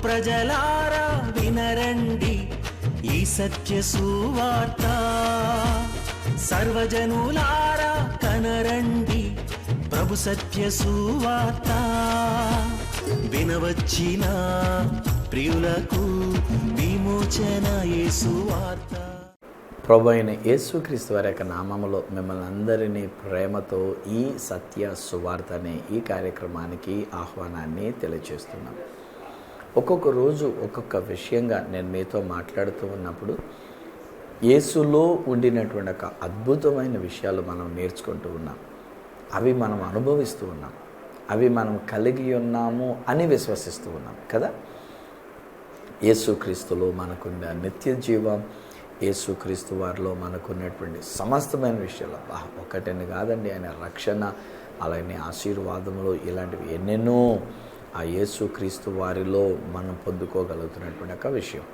ప్రజలారా వినరండి ఈ సత్య సువార్త, సర్వజనులారా కనరండి ప్రభు సత్య సువార్త. వినవచ్చిన ప్రియులకు విమోచన యేసు వార్త. ప్రభు అయిన యేసుక్రీస్తు వారి యొక్క నామములో మిమ్మల్ని అందరినీ ప్రేమతో ఈ సత్య సువార్త అనే ఈ కార్యక్రమానికి ఆహ్వానాన్ని తెలియజేస్తున్నాం. ఒక్కొక్క రోజు ఒక్కొక్క విషయంగా నేను మీతో మాట్లాడుతూ ఉన్నప్పుడు యేసులో ఉండినటువంటి ఒక అద్భుతమైన విషయాలు మనం నేర్చుకుంటూ ఉన్నాం. అవి మనం అనుభవిస్తూ ఉన్నాం, అవి మనం కలిగి ఉన్నాము అని విశ్వసిస్తూ ఉన్నాం కదా. యేసుక్రీస్తులో మనకున్న నిత్య జీవం, యేసుక్రీస్తు వారిలో మనకున్నటువంటి సమస్తమైన విషయాలు ఒకటని కాదండి. ఆయన రక్షణ, అలాగే ఆశీర్వాదములు, ఇలాంటివి ఎన్నెన్నో ఆ యేసుక్రీస్తు వారిలో మనం పొందుకోగలుగుతున్నటువంటి ఒక విషయం.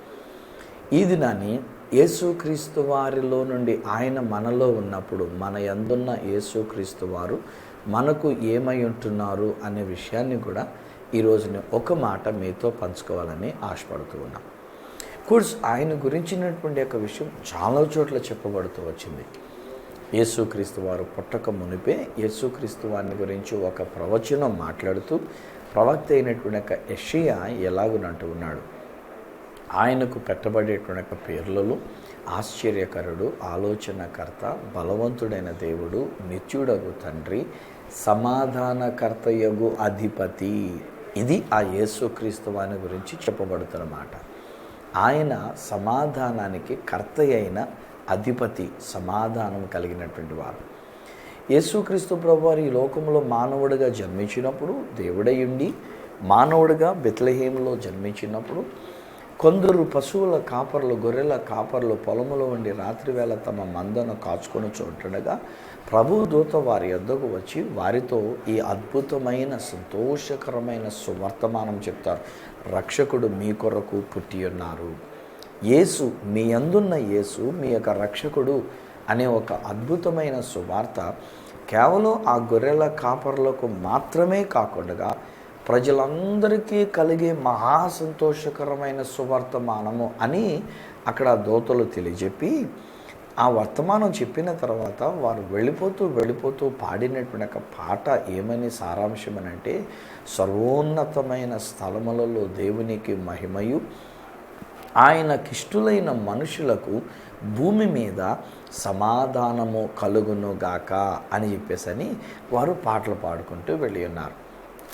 ఈ దినాన్ని యేసుక్రీస్తు వారిలో నుండి ఆయన మనలో ఉన్నప్పుడు మన యందున్న యేసుక్రీస్తు వారు మనకు ఏమై ఉంటున్నారు అనే విషయాన్ని కూడా ఈరోజు నేను ఒక మాట మీతో పంచుకోవాలని ఆశపడుతూ ఉన్నాం. కోర్స్ ఆయన గురించినటువంటి ఒక విషయం చాలా చోట్ల చెప్పబడుతూ వచ్చింది. యేసుక్రీస్తు వారు పుట్టక మునిపే యేసుక్రీస్తు వారిని గురించి ఒక ప్రవచనం మాట్లాడుతూ ప్రవక్త అయినటువంటి ఒక యెషయా ఎలాగునంటూ ఉన్నాడు. ఆయనకు పెట్టబడేటువంటి పేర్లలో ఆశ్చర్యకరుడు, ఆలోచనకర్త, బలవంతుడైన దేవుడు, నిత్యుడగు తండ్రి, సమాధానకర్తయగు అధిపతి. ఇది ఆ యేసుక్రీస్తు వారిని గురించి చెప్పబడుతున్నమాట. ఆయన సమాధానానికి కర్త అయిన అధిపతి, సమాధానం కలిగినటువంటి వారు. యేసుక్రీస్తు ప్రభువారు ఈ లోకంలో మానవుడిగా జన్మించినప్పుడు, దేవుడై ఉండి మానవుడిగా బెత్లెహేములో జన్మించినప్పుడు కొందరు పశువుల కాపర్లు, గొర్రెల కాపర్లు పొలములో ఉండి రాత్రివేళ తమ మందను కాచుకొని చూడగా ప్రభు దూత వారి యొద్దకు వచ్చి వారితో ఈ అద్భుతమైన సంతోషకరమైన సువర్తమానం చెప్తారు. రక్షకుడు మీ కొరకు పుట్టి ఉన్నారు. యేసు, మీ యందున్న యేసు మీ యొక్క రక్షకుడు అనే ఒక అద్భుతమైన సువార్త కేవలం ఆ గొర్రెల కాపర్లకు మాత్రమే కాకుండా ప్రజలందరికీ కలిగే మహా సంతోషకరమైన సువర్తమానము అని అక్కడ దూతలు తెలియజెప్పి ఆ వర్తమానం చెప్పిన తర్వాత వారు వెళ్ళిపోతూ పాడినటువంటి ఒక పాట ఏమని సారాంశం అని అంటే, సర్వోన్నతమైన స్థలములలో దేవునికి మహిమయు, ఆయనకిష్టులైన మనుషులకు భూమి మీద సమాధానము కలుగునుగాక అని చెప్పేసని వారు పాటలు పాడుకుంటూ వెళ్ళి ఉన్నారు.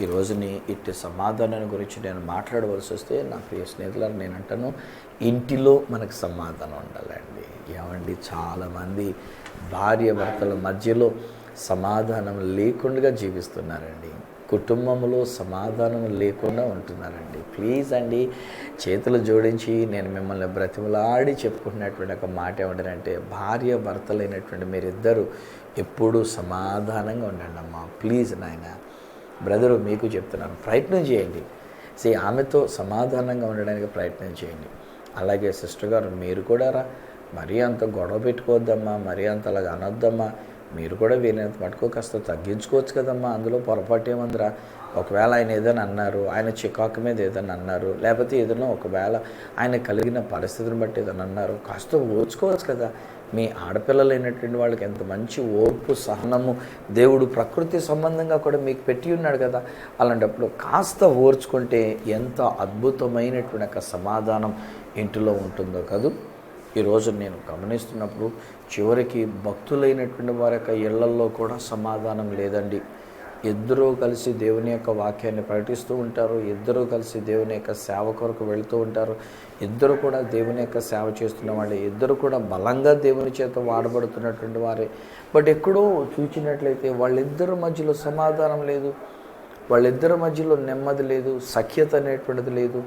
ఈరోజుని ఇట్టి సమాధానం గురించి నేను మాట్లాడవలసి వస్తే నా ప్రియ స్నేహితులను నేను అంటాను, ఇంటిలో మనకు సమాధానం ఉండాలండి. ఏమండి, చాలామంది భార్య భర్తల మధ్యలో సమాధానం లేకుండా జీవిస్తున్నారండి. కుటుంబంలో సమాధానం లేకుండా ఉంటున్నారండి. ప్లీజ్ అండి, చేతులు జోడించి నేను మిమ్మల్ని బ్రతిమలాడి చెప్పుకుంటున్నటువంటి ఒక మాట ఏమంటారంటే, భార్య భర్తలైనటువంటి మీరిద్దరూ ఎప్పుడూ సమాధానంగా ఉండండి అమ్మా. ప్లీజ్ నాయన, బ్రదరు మీకు చెప్తున్నాను, ప్రయత్నం చేయండి. ఆమెతో సమాధానంగా ఉండడానికి ప్రయత్నం చేయండి. అలాగే సిస్టర్ గారు, మీరు కూడా మరీ అంత గొడవ పెట్టుకోవద్దమ్మా, మరీ అంతలాగా అనొద్దమ్మా. మీరు కూడా వీలైనంత మటుకు కాస్త తగ్గించుకోవచ్చు కదమ్మా, అందులో పొరపాటు ఏమందిరా. ఒకవేళ ఆయన ఏదైనా అన్నారు, ఆయన చికాకు మీద ఏదైనా అన్నారు, లేకపోతే ఏదైనా ఒకవేళ ఆయన కలిగిన పరిస్థితిని బట్టి ఏదైనా అన్నారు, కాస్త ఓర్చుకోవచ్చు కదా. మీ ఆడపిల్లలైనటువంటి వాళ్ళకి ఎంత మంచి ఓర్పు, సహనము దేవుడు ప్రకృతి సంబంధంగా కూడా మీకు పెట్టి ఉన్నాడు కదా. అలాంటప్పుడు కాస్త ఓర్చుకుంటే ఎంత అద్భుతమైనటువంటి ఒక సమాధానం ఇంటిలో ఉంటుందో కదూ. ఈరోజు నేను గమనిస్తున్నప్పుడు చివరికి భక్తులైనటువంటి వారి యొక్క ఇళ్లల్లో కూడా సమాధానం లేదండి. ఇద్దరూ కలిసి దేవుని యొక్క వాక్యాన్ని ప్రకటిస్తూ ఉంటారు, ఇద్దరూ కలిసి దేవుని యొక్క సేవ కొరకు వెళుతూ ఉంటారు, ఇద్దరు కూడా దేవుని యొక్క సేవ చేస్తున్న వాళ్ళే, ఇద్దరు కూడా బలంగా దేవుని చేత వాడబడుతున్నటువంటి వారే. బట్ ఎక్కడో చూచినట్లయితే వాళ్ళిద్దరి మధ్యలో సమాధానం లేదు, వాళ్ళిద్దరి మధ్యలో నెమ్మది లేదు, సఖ్యత అనేటువంటిది లేదు.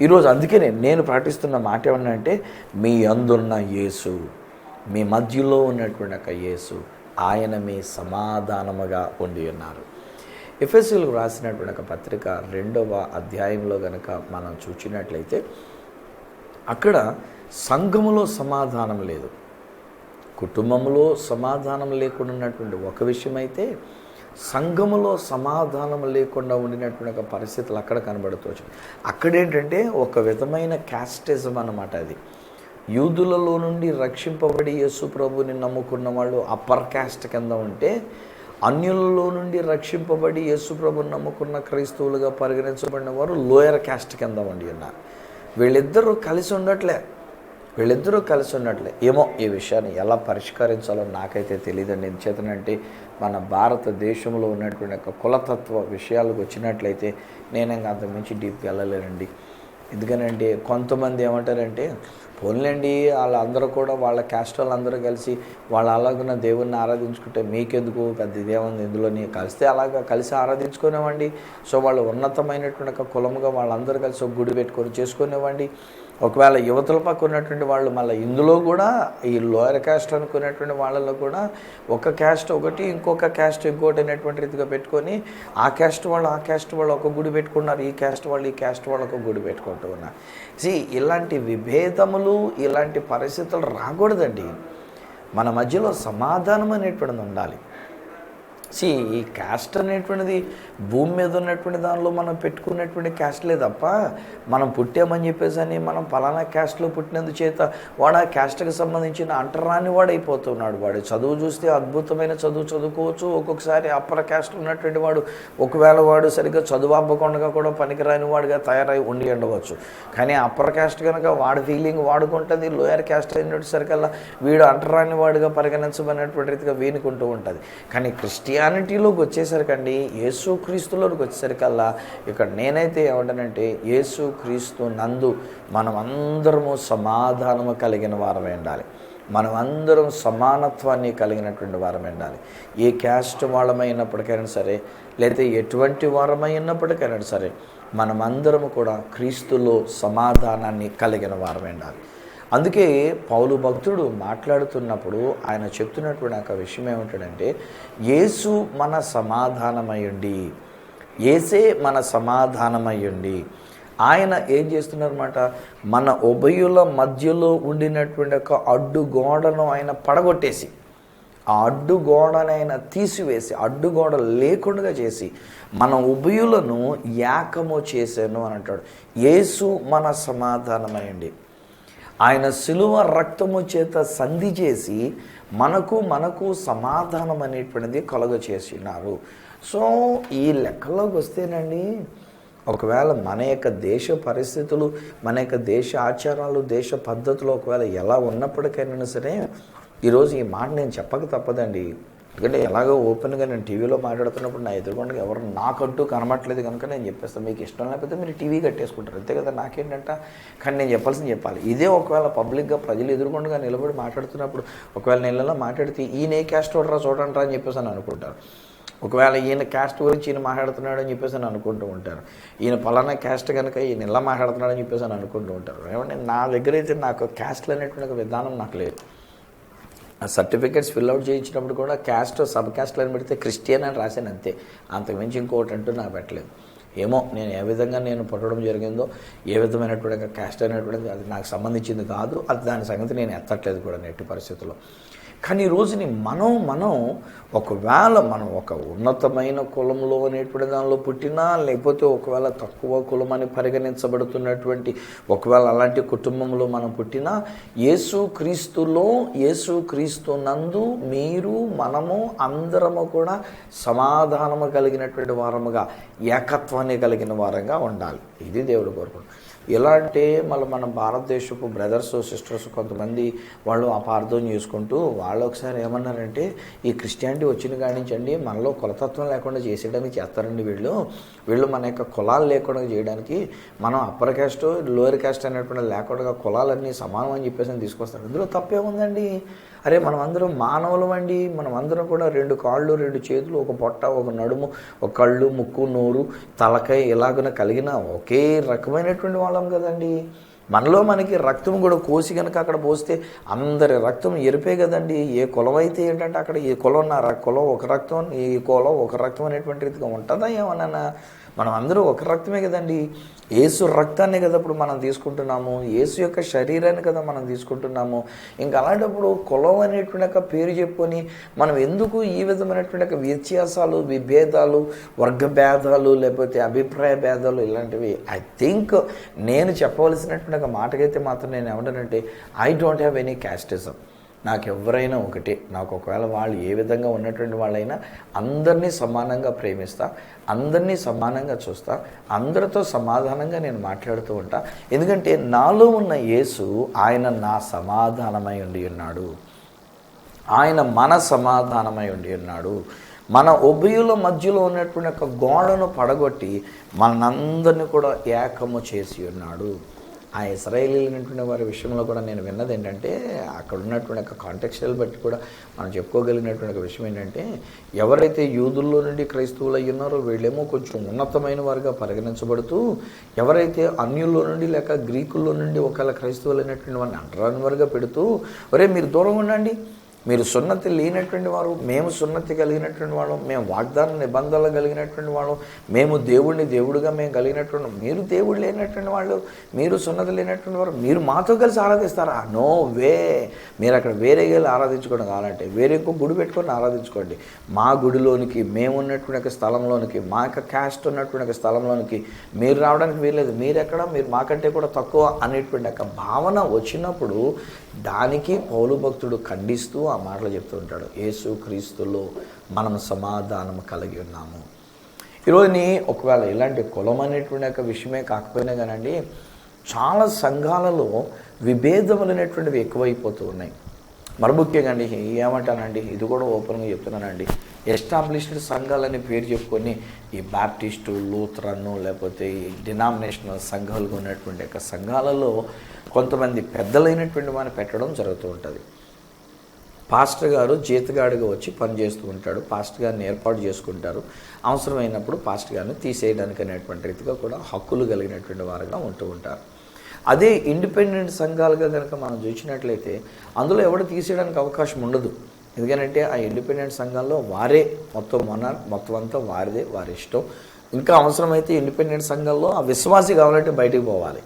ఈరోజు అందుకే నేను ప్రకటిస్తున్న మాట ఏమన్నా అంటే, మీ అందున్న యేసు, మీ మధ్యలో ఉన్నటువంటి ఒక యేసు, ఆయన మీ సమాధానముగా ఉండి ఉన్నారు. ఎఫెసీయులకు రాసినటువంటి ఒక పత్రిక 2వ అధ్యాయంలో కనుక మనం చూచినట్లయితే అక్కడ సంఘములో సమాధానం లేదు, కుటుంబంలో సమాధానం లేకుండా ఉన్నటువంటి ఒక విషయం అయితే, సంఘములో సమాధానం లేకుండా ఉండినటువంటి ఒక పరిస్థితులు అక్కడ కనబడుతూ అక్కడేంటంటే ఒక విధమైన క్యాస్టిజం అన్నమాట. అది యూదులలో నుండి రక్షింపబడి యేసు ప్రభుని నమ్ముకున్న వాళ్ళు అప్పర్ క్యాస్ట్ కింద ఉంటే, అన్యులలో నుండి రక్షింపబడి యేసు ప్రభుని నమ్ముకున్న క్రైస్తవులుగా పరిగణించబడిన వారు లోయర్ క్యాస్ట్ కింద ఉండి ఉన్నారు. వీళ్ళిద్దరూ కలిసి ఉండట్లే. ఏమో ఈ విషయాన్ని ఎలా పరిష్కరించాలో నాకైతే తెలియదండి. ఎందుచేతనంటే మన భారతదేశంలో ఉన్నటువంటి ఒక కులతత్వ విషయాలకు వచ్చినట్లయితే నేను ఇంకా అంతకుమించి డీప్కి వెళ్ళలేనండి. ఎందుకనంటే కొంతమంది ఏమంటారంటే, పోన్లేండి వాళ్ళందరూ కూడా వాళ్ళ క్యాస్ట్ వాళ్ళందరూ కలిసి వాళ్ళ అలాగున్న దేవుణ్ణి ఆరాధించుకుంటే మీకెందుకు, పెద్ద ఇదేముంది ఇందులోని, కలిసి ఆరాధించుకునేవ్వండి. సో వాళ్ళు ఉన్నతమైనటువంటి ఒక కులముగా వాళ్ళందరూ కలిసి ఒక గుడి పెట్టుకొని చేసుకునేవ్వండి. ఒకవేళ యువతల పక్క ఉన్నటువంటి వాళ్ళు మళ్ళీ ఇందులో కూడా ఈ లోయర్ క్యాస్ట్ అనుకునేటువంటి వాళ్ళలో కూడా ఒక క్యాస్ట్ ఒకటి, ఇంకొక క్యాస్ట్ ఇంకోటి అనేటువంటి రీతిగా పెట్టుకొని ఆ క్యాస్ట్ వాళ్ళు ఒక గుడి పెట్టుకున్నారు, ఈ క్యాస్ట్ వాళ్ళు ఒక గుడి పెట్టుకుంటూ ఉన్నారు. ఇలాంటి విభేదములు, ఇలాంటి పరిస్థితులు రాకూడదండి. మన మధ్యలో సమాధానం అనేటువంటిది ఉండాలి. ఈ క్యాస్ట్ అనేటువంటిది భూమి మీద ఉన్నటువంటి దానిలో మనం పెట్టుకున్నటువంటి క్యాస్ట్లే తప్ప, మనం పుట్టామని చెప్పేసి అని మనం పలానా క్యాస్ట్లో పుట్టినందు చేత వాడు ఆ క్యాస్ట్కి సంబంధించిన అంటరాని వాడు అయిపోతున్నాడు. వాడు చదువు చూస్తే అద్భుతమైన చదువుకోవచ్చు. ఒక్కొక్కసారి అప్పర్ క్యాస్ట్ ఉన్నటువంటి వాడు ఒకవేళ వాడు సరిగ్గా చదువు అవ్వకుండా కూడా పనికిరాని వాడుగా తయారై ఉండి ఉండవచ్చు. కానీ అప్పర్ క్యాస్ట్ కనుక వాడి ఫీలింగ్ వాడుకుంటుంది, లోయర్ క్యాస్ట్ అయినసరికల్లా వీడు అంటరాని వాడుగా పరిగణించబడినటువంటి రీతిగా వీనుకుంటూ ఉంటుంది. కానీ క్రిస్టియానిటీలోకి వచ్చేసరికండి, యేసుక్రీస్తులోకి వచ్చేసరికల్లా ఇక్కడ నేనైతే ఏమంటానంటే, యేసుక్రీస్తు నందు మనమందరము సమాధానము కలిగిన వారమే ఉండాలి. మనమందరం సమానత్వాన్ని కలిగినటువంటి వారమే ఉండాలి. ఏ క్యాస్ట్ వాళ్ళమైనప్పటికైనా సరే, లేదా ఎటువంటి వారమైనప్పటికైనా సరే, మనమందరము కూడా క్రీస్తులో సమాధానాన్ని కలిగిన వారమే ఉండాలి. అందుకే పౌలు భక్తుడు మాట్లాడుతున్నప్పుడు ఆయన చెప్తున్నటువంటి ఒక విషయం ఏమిటంటే, యేసు మన సమాధానమయ్యుండి, యేసే మన సమాధానమయ్యుండి ఆయన ఏం చేస్తున్నారన్నమాట, మన ఉభయుల మధ్యలో ఉండినటువంటి ఒక అడ్డుగోడను ఆయన పడగొట్టేసి, ఆ అడ్డుగోడను ఆయన తీసివేసి, అడ్డుగోడ లేకుండా చేసి మన ఉభయులను ఏకము చేశాను అని అంటాడు. యేసు మన సమాధానమయ్యండి. ఆయన శిలువ రక్తము చేత సంధి చేసి మనకు సమాధానం అనేటువంటిది కలుగ చేసినారు. సో ఈ లెక్కలోకి వస్తేనండి, ఒకవేళ మన యొక్క దేశ పరిస్థితులు, మన యొక్క దేశ ఆచారాలు, దేశ పద్ధతులు ఒకవేళ ఎలా ఉన్నప్పటికైనా సరే, ఈరోజు ఈ మాట నేను చెప్పక తప్పదండి. ఎందుకంటే ఎలాగో ఓపెన్గా నేను టీవీలో మాట్లాడుతున్నప్పుడు నా ఎదురుకుండా ఎవరు నాకంటూ కనబట్టలేదు కనుక నేను చెప్పేస్తాను. మీకు ఇష్టం లేకపోతే మీరు టీవీ కట్టేసుకుంటారు, అంతే కదా. నాకేంటంట, కానీ నేను చెప్పాల్సింది చెప్పాలి. ఇదే ఒకవేళ పబ్లిక్గా ప్రజలు ఎదురుకుండా నిలబడి మాట్లాడుతున్నప్పుడు ఒకవేళ నెలలో మాట్లాడితే ఈయన ఏ క్యాస్ట్ చూడరా చూడండి అని చెప్పేసి అని అనుకుంటారు. ఒకవేళ ఈయన క్యాస్ట్ గురించి ఈయన మాట్లాడుతున్నాడు అని చెప్పేసి అని అనుకుంటూ ఉంటారు. ఈయన పలానా క్యాస్ట్ కనుక ఈయన ఇలా మాట్లాడుతున్నాడు అని చెప్పేసి అని అనుకుంటూ ఉంటారు. ఏమంటే నా దగ్గర అయితే నాకు క్యాస్ట్లు అనేటువంటి విధానం నాకు లేదు. ఆ సర్టిఫికేట్స్ ఫిల్అవుట్ చేయించినప్పుడు కూడా క్యాస్ట్ సబ్ క్యాస్ట్లు అని పెడితే క్రిస్టియన్ అని రాశాను, అంతే. అంతకుమించి ఇంకోటి అంటూ నాకు పెట్టలేదు. ఏమో నేను ఏ విధంగా నేను పుట్టడం జరిగిందో, ఏ విధమైనటువంటి క్యాస్ట్ అనేటువంటిది అది నాకు సంబంధించింది కాదు. అది దాని సంగతి నేను ఎత్తట్లేదు కూడా ఎట్టి పరిస్థితుల్లో. కానీ ఈ రోజుని మనం ఒకవేళ మనం ఒక ఉన్నతమైన కులంలో అనేటువంటి దానిలో పుట్టినా, లేకపోతే ఒకవేళ తక్కువ కులం అని పరిగణించబడుతున్నటువంటి ఒకవేళ అలాంటి కుటుంబంలో మనం పుట్టినా, యేసుక్రీస్తు నందు మీరు మనము అందరము కూడా సమాధానము కలిగినటువంటి వారముగా, ఏకత్వాన్ని కలిగిన వారంగా ఉండాలి. ఇది దేవుడు కోరుకుంటున్నాడు. ఎలా అంటే మళ్ళీ మన భారతదేశపు బ్రదర్స్ సిస్టర్స్ కొంతమంది వాళ్ళు అపార్థం చేసుకుంటూ వాళ్ళు ఒకసారి ఏమన్నారంటే, ఈ క్రిస్టియానిటీ వచ్చిన కాడి నుంచి అండి మనలో కులతత్వం లేకుండా చేసేయడానికి చేస్తారండి వీళ్ళు మన యొక్క కులాలు లేకుండా చేయడానికి మనం అప్పర్ క్యాస్ట్ లోయర్ క్యాస్ట్ అనేటువంటి లేకుండా కులాలన్నీ సమానం అని చెప్పేసి తీసుకొస్తారు. ఇందులో తప్పేముందండి? అరే మనం అందరం మానవులం అండి. మనం అందరం కూడా 2 కాళ్ళు 2 చేతులు, ఒక పొట్ట, ఒక నడుము, ఒక కళ్ళు, ముక్కు, నోరు, తలకాయ ఇలాగన కలిగిన ఒకే రకమైనటువంటి వాళ్ళం కదండి. మనలో మనకి రక్తం కూడా కోసి కనుక అక్కడ పోస్తే అందరి రక్తం ఎరిపే కదండి. ఏ కులం అయితే ఏంటంటే అక్కడ ఈ కులం ఒక రక్తం, ఈ కులం ఒక రక్తం అనేటువంటి రీతిగా ఉంటుందా ఏమన్నా? మనం అందరూ ఒక రక్తమే కదండి. యేసు రక్తాన్ని కదా ఇప్పుడు మనం తీసుకుంటున్నాము, యేసు యొక్క శరీరాన్ని కదా మనం తీసుకుంటున్నాము. ఇంకా అలాంటప్పుడు కులం అనేటువంటి ఒక పేరు చెప్పుకొని మనం ఎందుకు ఈ విధమైనటువంటి ఒక వ్యత్యాసాలు, విభేదాలు, వర్గ భేదాలు, లేకపోతే అభిప్రాయ భేదాలు ఇలాంటివి? ఐ థింక్ నేను చెప్పవలసినటువంటి ఒక మాటకైతే మాత్రం నేను ఏమంటానంటే, I don't have any casteism. నాకు ఎవరైనా ఒకటే. నాకు ఒకవేళ వాళ్ళు ఏ విధంగా ఉన్నటువంటి వాళ్ళైనా అందరినీ సమానంగా ప్రేమిస్తా, అందరినీ సమానంగా చూస్తా, అందరితో సమాధానంగా నేను మాట్లాడుతూ ఉంటా. ఎందుకంటే నాలో ఉన్న యేసు ఆయన నా సమాధానమై ఉండి ఉన్నాడు, ఆయన మన సమాధానమై ఉండి ఉన్నాడు. మన ఉభయుల మధ్యలో ఉన్నటువంటి ఒక గోడను పడగొట్టి మనందరినీ కూడా ఏకము చేసి ఉన్నాడు. ఆ ఇశ్రాయేలీలైనటువంటి వారి విషయంలో కూడా నేను విన్నది ఏంటంటే, అక్కడ ఉన్నటువంటి ఒక కాంటెక్స్టువల్ బట్టి కూడా మనం చెప్పుకోగలిగినటువంటి ఒక విషయం ఏంటంటే, ఎవరైతే యూదుల్లో నుండి క్రైస్తవులు అయ్యున్నారో వీళ్ళేమో కొంచెం ఉన్నతమైన వారుగా పరిగణించబడుతూ, ఎవరైతే అన్యుల్లో నుండి లేక గ్రీకుల్లో నుండి ఒకవేళ క్రైస్తవులు అయినటువంటి వారిని అంటరాని వారుగా పెడుతూ, ఒరే మీరు దూరంగా ఉండండి, మీరు సున్నతి లేనటువంటి వారు, మేము సున్నతి కలిగినటువంటి వాళ్ళం, మేము వాగ్దాన నిబంధనలు కలిగినటువంటి వాళ్ళం, మేము దేవుడిని దేవుడిగా మేము కలిగినటువంటి, మీరు దేవుడు లేనటువంటి వాళ్ళు, మీరు సున్నతి లేనటువంటి వారు, మీరు మాతో కలిసి ఆరాధిస్తారా? No way. మీరు అక్కడ వేరే వెళ్ళి ఆరాధించుకోవడం కావాలంటే వేరే ఇంకో గుడి పెట్టుకొని ఆరాధించుకోండి. మా గుడిలోనికి, మేము ఉన్నటువంటి ఒక స్థలంలోనికి, మా యొక్క క్యాస్ట్ ఉన్నటువంటి ఒక స్థలంలోనికి మీరు రావడానికి వీల్లేదు. మీరెక్కడ, మీరు మాకంటే కూడా తక్కువ అనేటువంటి ఒక భావన వచ్చినప్పుడు దానికి పౌలు భక్తుడు ఖండిస్తూ ఆ మాటలు చెప్తూ ఉంటాడు. యేసు క్రీస్తులో మనం సమాధానం కలిగి ఉన్నాము. ఈరోజుని ఒకవేళ ఇలాంటి కులం అనేటువంటి ఒక విషయమే కాకపోయినా కానండి, చాలా సంఘాలలో విభేదములైనటువంటివి ఎక్కువైపోతూ ఉన్నాయి. మరి ముఖ్యంగా అండి ఏమంటానండి, ఇది కూడా ఓపెన్గా చెప్తున్నానండి, ఎస్టాబ్లిష్డ్ సంఘాలని పేరు చెప్పుకొని ఈ బాప్టిస్టు, లూథరన్, లేకపోతే ఈ డినామినేషనల్ సంఘాలుగా ఉన్నటువంటి యొక్క సంఘాలలో కొంతమంది పెద్దలైనటువంటి వారిని పెట్టడం జరుగుతూ ఉంటుంది. పాస్టర్ గారు జీతగాడిగా వచ్చి పనిచేస్తూ ఉంటాడు, పాస్టర్ గారిని ఏర్పాటు చేసుకుంటారు, అవసరమైనప్పుడు పాస్టర్ గారిని తీసేయడానికి అనేటువంటి రీతిగా కూడా హక్కులు కలిగినటువంటి వారుగా ఉంటూ ఉంటారు. అదే ఇండిపెండెంట్ సంఘాలుగా కనుక మనం చూసినట్లయితే అందులో ఎవడు తీసేయడానికి అవకాశం ఉండదు. ఎందుకంటే ఆ ఇండిపెండెంట్ సంఘాల్లో వారే మొత్తం అంతా వారిదే, వారి ఇష్టం. ఇంకా అవసరమైతే ఇండిపెండెంట్ సంఘాల్లో ఆ విశ్వాసి కావాలంటే బయటికి పోవాలి.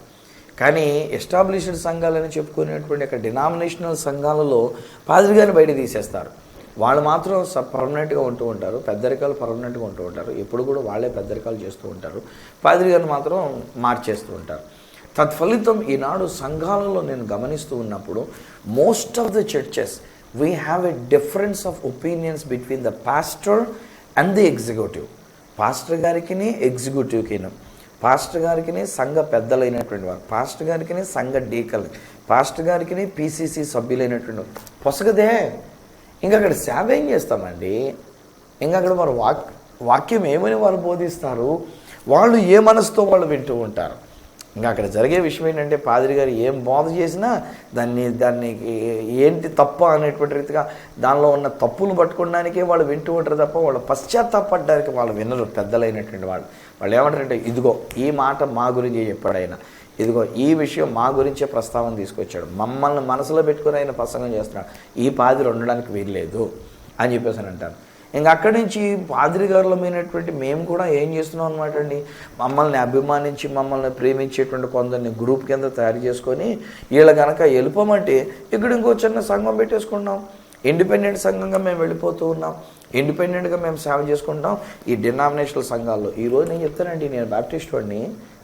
కానీ ఎస్టాబ్లిష్డ్ సంఘాలని చెప్పుకునేటువంటి ఒక డినామినేషనల్ సంఘాలలో పాదిరి గారిని బయట తీసేస్తారు. వాళ్ళు మాత్రం పర్మనెంట్గా ఉంటూ ఉంటారు, పెద్దరికాలు పర్మనెంట్గా ఉంటూ ఉంటారు, ఎప్పుడు కూడా వాళ్ళే పెద్దరికాలు చేస్తూ ఉంటారు, పాదిరి గారిని మాత్రం మార్చేస్తూ ఉంటారు. తత్ఫలితం ఈనాడు సంఘాలలో నేను గమనిస్తూ ఉన్నప్పుడు most of the churches we have a difference of opinions between the pastor and the executive. Pastor గారికి, ఎగ్జిక్యూటివ్కిను, పాస్టర్ గారికి సంఘ పెద్దలైనటువంటి వారు, పాస్టర్ గారికి సంఘ డీకల్, పాస్టర్ గారికి పీసీసీ సభ్యులైనటువంటి పొసగదే. ఇంకా అక్కడ సేవ ఏం చేస్తామండి? ఇంకా అక్కడ వారు వాక్యం ఏమని వారు బోధిస్తారు, వాళ్ళు ఏ మనసుతో వాళ్ళు వింటూ ఉంటారు. ఇంకా అక్కడ జరిగే విషయం ఏంటంటే, పాదిరి గారు ఏం బోధ చేసినా దాన్ని ఏంటి తప్ప అనేటువంటి రీతిగా దానిలో ఉన్న తప్పులు పట్టుకోవడానికే వాళ్ళు వింటూ ఉంటారు తప్ప వాళ్ళు పశ్చాత్తాపడడానికి వాళ్ళు వినరు. పెద్దలైనటువంటి వాళ్ళు ఏమంటారంటే, ఇదిగో ఈ మాట మా గురించి చెప్పాడు ఆయన, ఇదిగో ఈ విషయం మా గురించే ప్రస్తావన తీసుకొచ్చాడు, మమ్మల్ని మనసులో పెట్టుకుని ఆయన ప్రసంగం చేస్తున్నాడు, ఈ పాదిరి ఉండడానికి వీల్లేదు అని చెప్పేసి అని అంటారు. ఇంకా అక్కడి నుంచి పాదిరి గారులమైనటువంటి మేము కూడా ఏం చేస్తున్నాం అనమాట అండి, మమ్మల్ని అభిమానించి మమ్మల్ని ప్రేమించేటువంటి కొందరిని గ్రూప్ కింద తయారు చేసుకొని వీళ్ళ కనుక వెళ్ళిపోమంటే ఇక్కడ ఇంకో చిన్న సంఘం పెట్టేసుకుంటాం, ఇండిపెండెంట్ సంఘంగా మేము వెళ్ళిపోతూ ఉన్నాం, ఇండిపెండెంట్గా మేము సేవ చేసుకుంటాం ఈ డినామినేషనల్ సంఘాల్లో. ఈరోజు నేను చెప్తానండి, నేను బాప్టిస్ట్ వాడిని,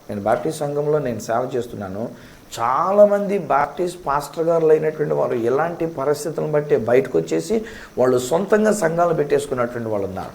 నేను బాప్టిస్ట్ సంఘంలో నేను సేవ చేస్తున్నాను. చాలామంది బాప్టిస్ట్ పాస్టర్ గారులు అయినటువంటి వారు ఎలాంటి పరిస్థితులను బట్టి బయటకు వచ్చేసి వాళ్ళు సొంతంగా సంఘాలు పెట్టేసుకున్నటువంటి వాళ్ళు ఉన్నారు.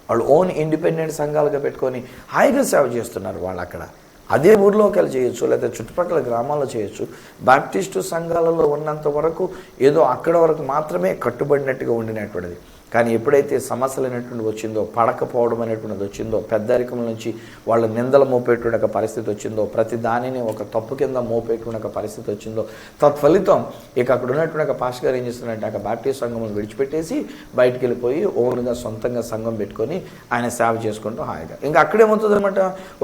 వాళ్ళు ఓన్ ఇండిపెండెంట్ సంఘాలుగా పెట్టుకొని హాయిగా సేవ చేస్తున్నారు. వాళ్ళు అక్కడ అదే ఊర్లోకి వెళ్ళి చేయొచ్చు, లేదా చుట్టుపక్కల గ్రామాల్లో చేయొచ్చు. బాప్టిస్టు సంఘాలలో ఉన్నంత వరకు ఏదో అక్కడ వరకు మాత్రమే కట్టుబడినట్టుగా ఉండినటువంటిది. కానీ ఎప్పుడైతే సమస్యలు అనేటువంటిది వచ్చిందో, పడకపోవడం అనేటువంటిది వచ్చిందో, పెద్దరికం నుంచి వాళ్ళ నిందలు మోపేటువంటి ఒక పరిస్థితి వచ్చిందో, ప్రతి దానిని ఒక తప్పు కింద మోపేటువంటి ఒక పరిస్థితి వచ్చిందో, తత్ఫలితం ఇక అక్కడ ఉన్నటువంటి ఒక పాస్టర్ గారు ఏం చేస్తున్నారంటే ఒక బాప్టిస్ట్ సంఘమును విడిచిపెట్టేసి బయటికి వెళ్ళిపోయి ఓన్గా సొంతంగా సంఘం పెట్టుకొని ఆయన సేవ చేసుకుంటూ హాయిగా. ఇంకా అక్కడేమవుతుంది అనమాట,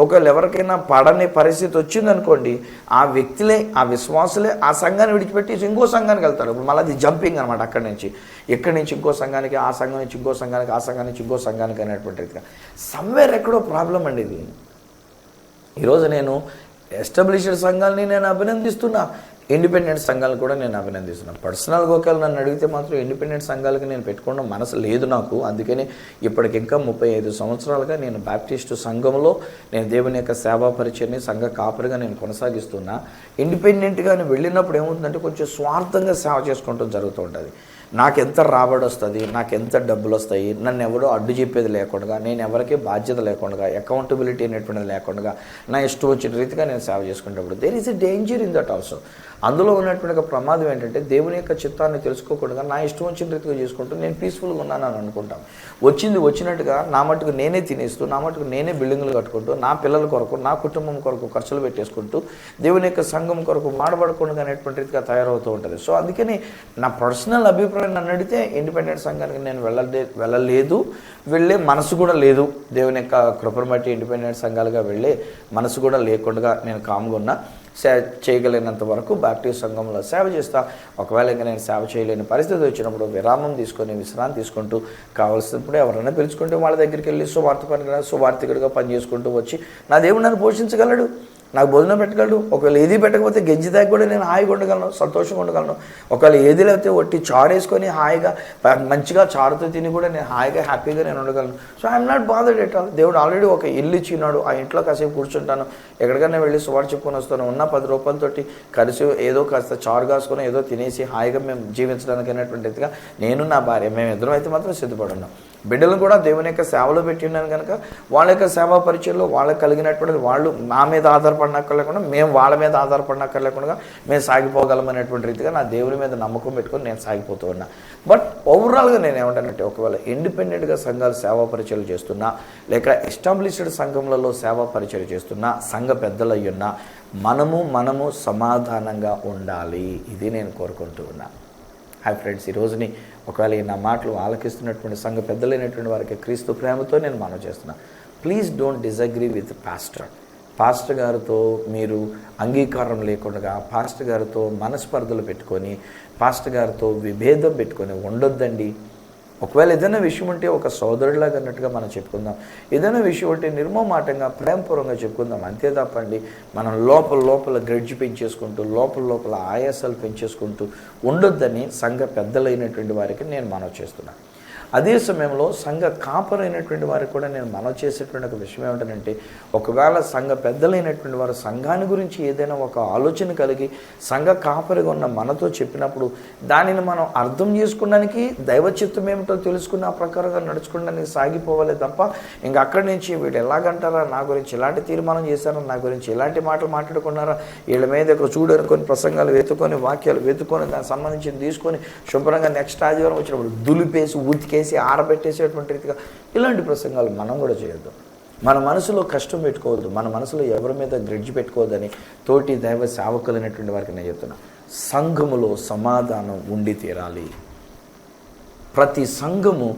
ఒకవేళ ఎవరికైనా పడని పరిస్థితి వచ్చిందనుకోండి, ఆ వ్యక్తులే, ఆ విశ్వాసులే ఆ సంఘాన్ని విడిచిపెట్టేసి ఇంకో సంఘానికి వెళ్తారు. ఇప్పుడు మళ్ళీ అది జంపింగ్ అనమాట, ఇక్కడి నుంచి ఇంకో సంఘానికి, ఆ సంఘం నుంచి ఇంకో సంఘానికి, ఆ సంఘం నుంచి ఇంకో సంఘానికి అనేటువంటి రీతిగా సమ్వేర్ ఎక్కడో ప్రాబ్లం అండి ఇది. ఈరోజు నేను ఎస్టాబ్లిష్డ్ సంఘాలని నేను అభినందిస్తున్నా, ఇండిపెండెంట్ సంఘాలను కూడా నేను అభినందిస్తున్నాను. పర్సనల్గా ఒకవేళ నన్ను అడిగితే మాత్రం ఇండిపెండెంట్ సంఘాలకి నేను పెట్టుకోవడం మనసు లేదు నాకు. అందుకని ఇప్పటికి ఇంకా 35 సంవత్సరాలుగా నేను బాప్టిస్టు సంఘంలో నేను దేవుని యొక్క సేవా పరిచయాన్ని సంఘ కాపరిగా నేను కొనసాగిస్తున్నా. ఇండిపెండెంట్గా నేను వెళ్ళినప్పుడు ఏమవుతుందంటే కొంచెం స్వార్థంగా సేవ చేసుకుంటూ జరుగుతూ ఉంటుంది. నాకెంత రాబడి వస్తుంది, నాకెంత డబ్బులు వస్తాయి, నన్ను ఎవడో అడ్డు చెప్పేది లేకుండా, నేను ఎవరికీ బాధ్యత లేకుండా, అకౌంటబిలిటీ అనేటువంటిది లేకుండా నా ఇష్టం వచ్చిన రీతిగా నేను సేవ చేసుకునేటప్పుడు there is a danger in that also. అందులో ఉన్నటువంటి ప్రమాదం ఏంటంటే దేవుని యొక్క చిత్తాన్ని తెలుసుకోకుండా నా ఇష్టం వచ్చిన రీతిగా చేసుకుంటూ నేను పీస్ఫుల్గా ఉన్నానని అనుకుంటాను. వచ్చింది వచ్చినట్టుగా నా మటుకు నేనే తినేస్తూ, నా మటుకు నేనే బిల్డింగులు కట్టుకుంటూ, నా పిల్లల కొరకు, నా కుటుంబం కొరకు ఖర్చులు పెట్టేసుకుంటూ దేవుని యొక్క సంఘం కొరకు మాడబడకుండా అనేటువంటి రీతిగా తయారవుతూ ఉంటుంది. సో అందుకని నా పర్సనల్ అభిప్రాయం నన్ను అడిగితే ఇండిపెండెంట్ సంఘానికి నేను వెళ్ళలేదు, వెళ్ళే మనసు కూడా లేదు. దేవుని యొక్క కృపను బట్టి ఇండిపెండెంట్ సంఘాలుగా వెళ్ళే మనసు కూడా లేకుండా నేను కామ్గా ఉన్నా. చేయగలిగినంత వరకు బాప్టిస్ట్ సంఘంలో సేవ చేస్తా. ఒకవేళ ఇంకా నేను సేవ చేయలేని పరిస్థితి వచ్చినప్పుడు విరామం తీసుకొని విశ్రాంతి తీసుకుంటూ కావాల్సినప్పుడు ఎవరైనా పిలుచుకుంటే వాళ్ళ దగ్గరికి వెళ్ళి సువార్థికుడిగా పనిచేసుకుంటూ వచ్చి నా దేవుడు నన్ను పోషించగలడు, నాకు భోజనం పెట్టగలడు. ఒకవేళ ఏది పెట్టకపోతే గెంజి దాకా కూడా నేను హాయిగా ఉండగలను, సంతోషంగా ఉండగలను. ఒకవేళ ఏది లేకపోతే ఒట్టి చారు వేసుకొని హాయిగా మంచిగా చారుతో తిని కూడా నేను హాయిగా హ్యాపీగా నేను ఉండగలను. So I'm not bothered at all. దేవుడు ఆల్రెడీ ఒక ఇల్లు ఇచ్చినాడు, ఆ ఇంట్లో కాసేపు కూర్చుంటాను, ఎక్కడికైనా వెళ్ళి సువార్త చెప్పుకొని వస్తాను. ఉన్న 10 రూపాయలతోటి కలిసి ఏదో కాస్త చారు కాసుకొని ఏదో తినేసి హాయిగా మేము జీవించడానికి అనేటువంటిదిగా నేను నా భార్య మేము ఇద్దరం అయితే మాత్రం సిద్ధపడి ఉన్నాం. బిడ్డలను కూడా దేవుని యొక్క సేవలో పెట్టి ఉన్నాను కనుక వాళ్ళ యొక్క సేవా పరిచయంలో వాళ్ళకి కలిగినటువంటి వాళ్ళు మా మీద ఆధారపడినక్కర్లేకుండా మేము వాళ్ళ మీద ఆధారపడినక్కర్లేకుండా మేము సాగిపోగలమనేటువంటి రీతిగా నా దేవుని మీద నమ్మకం పెట్టుకొని నేను సాగిపోతూ ఉన్నా. బట్ ఓవరాల్గా నేను ఏమంటానంటే ఒకవేళ ఇండిపెండెంట్గా సంఘాలు సేవా పరిచయాలు చేస్తున్నా, లేక ఎస్టాబ్లిష్డ్ సంఘములలో సేవా పరిచయం చేస్తున్నా, సంఘ పెద్దలు అయ్యున్నా మనము సమాధానంగా ఉండాలి. ఇది నేను కోరుకుంటూ ఉన్నా. హాయ్ ఫ్రెండ్స్, ఈ రోజుని ఒకవేళ నా మాటలు ఆలకిస్తున్నటువంటి సంఘ పెద్దలైనటువంటి వారికి క్రీస్తు ప్రేమతో నేను మనవి చేస్తున్నా. Please don't disagree with pastor గారితో మీరు అంగీకారం లేకుండా, పాస్టర్ గారితో మనస్పర్ధలు పెట్టుకొని, పాస్టర్ గారితో విభేదం పెట్టుకొని ఉండొద్దండి. ఒకవేళ ఏదైనా విషయం ఉంటే ఒక సోదరుడిలాగా అన్నట్టుగా మనం చెప్పుకుందాం, ఏదైనా విషయం ఉంటే నిర్మమాటంగా ప్రేమపూర్వంగా చెప్పుకుందాం. అంతే తప్పండి మనం లోపల గ్రెడ్జ్ పెంచేసుకుంటూ లోపల ఆయాసాలు పెంచేసుకుంటూ ఉండొద్దని సంఘ పెద్దలైనటువంటి వారికి నేను మనవి చేస్తున్నాను. అదే సమయంలో సంఘ కాపరైనటువంటి వారికి కూడా నేను మనవి చేసేటువంటి ఒక విషయం ఏమిటంటే ఒకవేళ సంఘ పెద్దలైనటువంటి వారు సంఘాన్ని గురించి ఏదైనా ఒక ఆలోచన కలిగి సంఘ కాపరిగా ఉన్న మనతో చెప్పినప్పుడు దానిని మనం అర్థం చేసుకోవడానికి దైవ చిత్తం ఏమిటో తెలుసుకున్న ఆ ప్రకారంగా నడుచుకోవడానికి సాగిపోవాలి తప్ప ఇంకా అక్కడి నుంచి వీళ్ళు ఎలాగంటారా, నా గురించి ఎలాంటి తీర్మానం చేశారా, నా గురించి ఎలాంటి మాటలు మాట్లాడుకున్నారా, వీళ్ళ మీద ఇక్కడ చూడనుకొని ప్రసంగాలు వెతుకొని వాక్యాలు వెతుకొని దానికి సంబంధించి తీసుకొని శుభ్రంగా నెక్స్ట్ ఆదివారం వచ్చినప్పుడు దులిపేసి ఉతికేసి ఆరబెట్టేసేటువంటి రీతిగా ఇలాంటి ప్రసంగాలు మనం కూడా చేయొద్దు. మన మనసులో కష్టం పెట్టుకోవద్దు, మన మనసులో ఎవరి మీద గ్రెడ్జ్ పెట్టుకోవద్దని తోటి దైవ సేవకులైనటువంటి వారికి నేను చెప్తున్నా. సంఘములో సమాధానం ఉండి తీరాలి. ప్రతి సంఘము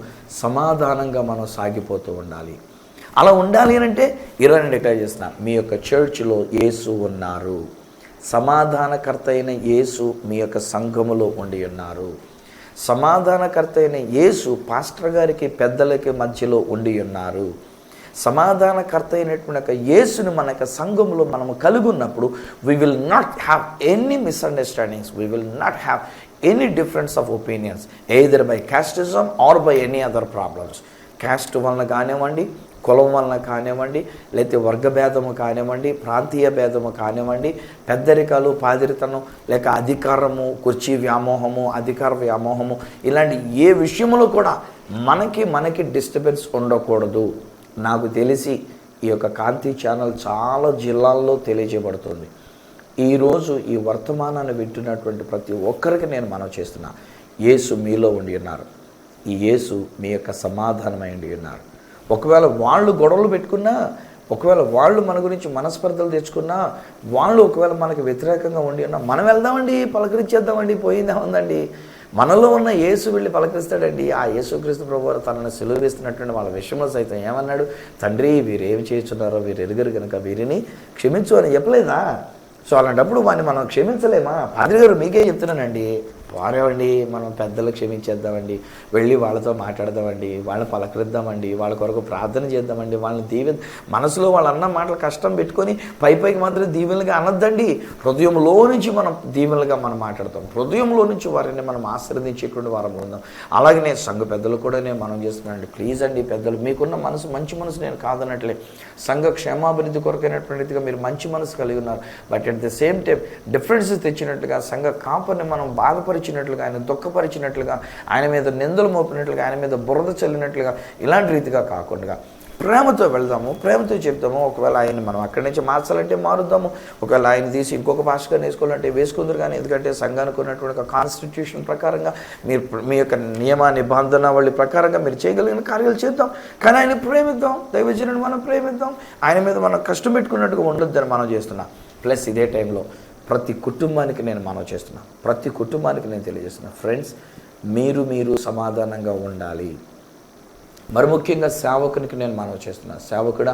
సమాధానంగా మనం సాగిపోతూ ఉండాలి. అలా ఉండాలి అని అంటే నేను డిక్లేర్ చేస్తున్నా, మీ యొక్క చర్చిలో యేసు ఉన్నారు, సమాధానకర్త అయిన యేసు మీ యొక్క సంఘములో ఉండి ఉన్నారు. సమాధానకర్త అయిన యేసు పాస్టర్ గారికి పెద్దలకి మధ్యలో ఉండి ఉన్నారు. సమాధానకర్త అయినటువంటి యేసుని మన యొక్క సంఘంలో మనము కలిగి ఉన్నప్పుడు we will not have any misunderstandings, we will not have any difference of opinions either by casteism or by any other problems. Caste వలన కానివ్వండి, కులం వలన కానివ్వండి, లేకపోతే వర్గభేదము కానివ్వండి, ప్రాంతీయ భేదము కానివ్వండి, పెద్దరికాలు, పాదిరితనం, లేక అధికారము, కుర్చీ వ్యామోహము, అధికార వ్యామోహము, ఇలాంటి ఏ విషయంలో కూడా మనకి డిస్టర్బెన్స్ ఉండకూడదు. నాకు తెలిసి ఈ యొక్క కాంతి ఛానల్ చాలా జిల్లాల్లో తెలియజేయబడుతుంది. ఈరోజు ఈ వర్తమానాన్ని వింటున్నటువంటి ప్రతి ఒక్కరికి నేను మనవి చేస్తున్నా, యేసు మీలో ఉండి ఉన్నారు. ఈ యేసు మీ యొక్క సమాధానమై ఉండి ఉన్నారు. ఒకవేళ వాళ్ళు గొడవలు పెట్టుకున్నా, ఒకవేళ వాళ్ళు మన గురించి మనస్పర్ధలు తెచ్చుకున్నా, వాళ్ళు ఒకవేళ మనకి వ్యతిరేకంగా ఉండి ఉన్నా, మనం వెళ్దామండి, పలకరించేద్దామండి, పోయిందా ఉందండి. మనలో ఉన్న యేసు వెళ్ళి పలకరిస్తాడండి. ఆ యేసుక్రీస్తు ప్రభువారు తనను సిలువ వేస్తున్నటువంటి వాళ్ళ విషయంలో సైతం ఏమన్నాడు, తండ్రి వీరేమి చేస్తున్నారో వీరు ఎరుగరు కనుక వీరిని క్షమించు అని చెప్పలేదా? సో అలాంటప్పుడు వాడిని మనం క్షమించలేమా? పాద్రి గారు మీకే చెప్తున్నానండి, వారేవండి మనం పెద్దలు క్షమించేద్దామండి, వెళ్ళి వాళ్ళతో మాట్లాడదామండి, వాళ్ళని పలకరిద్దామండి, వాళ్ళ కొరకు ప్రార్థన చేద్దామండి, వాళ్ళని మనసులో వాళ్ళు అన్న మాటలు కష్టం పెట్టుకొని పైకి మాత్రం దీవెనలుగా అనొద్దండి. హృదయంలో నుంచి మనం దీవెనలుగా మనం మాట్లాడతాం, హృదయంలో నుంచి వారిని మనం ఆశీర్వదించేటువంటి వారం ఉందాం. అలాగే నేను సంఘ పెద్దలు కూడా నేను మనం చేస్తున్నానండి, ప్లీజ్ అండి పెద్దలు, మీకున్న మనసు మంచి మనసు నేను కాదనట్లే, సంఘ క్షేమాభివృద్ధి కొరకైనటువంటిదిగా మీరు మంచి మనసు కలిగి ఉన్నారు. But at the same time differences తెచ్చినట్టుగా సంఘ కాపర్ని మనం బాధపరిచినట్లుగా, ఆయన దుఃఖపరిచినట్లుగా, ఆయన మీద నిందలు మోపినట్లుగా, ఆయన మీద బురద చల్లినట్లుగా ఇలాంటి రీతిగా కాకుండా ప్రేమతో వెళ్దాము, ప్రేమతో చెప్తాము. ఒకవేళ ఆయన్ని మనం అక్కడి నుంచి మార్చాలంటే మారుద్దాము, ఒకవేళ ఆయన తీసి ఇంకొక భాషగా వేసుకోవాలంటే వేసుకుందరు. కానీ ఎందుకంటే సంఘానికి ఉన్నటువంటి కాన్స్టిట్యూషన్ ప్రకారంగా మీరు మీ యొక్క నియమ నిబంధనావళి ప్రకారంగా మీరు చేయగలిగిన కార్యాలు చేద్దాం. కానీ ఆయన ప్రేమిద్దాం, దైవజనుని మనం ప్రేమిద్దాం, ఆయన మీద మనం కష్టం పెట్టుకున్నట్టుగా ఉండొద్దని మనం చేస్తున్నాం. ప్లస్ ఇదే టైంలో ప్రతి కుటుంబానికి నేను మనవి చేస్తున్నా, ప్రతి కుటుంబానికి నేను తెలియజేస్తున్నా, ఫ్రెండ్స్ మీరు సమాధానంగా ఉండాలి. మరి ముఖ్యంగా సేవకునికి నేను మనవి చేస్తున్నా, సేవకుడా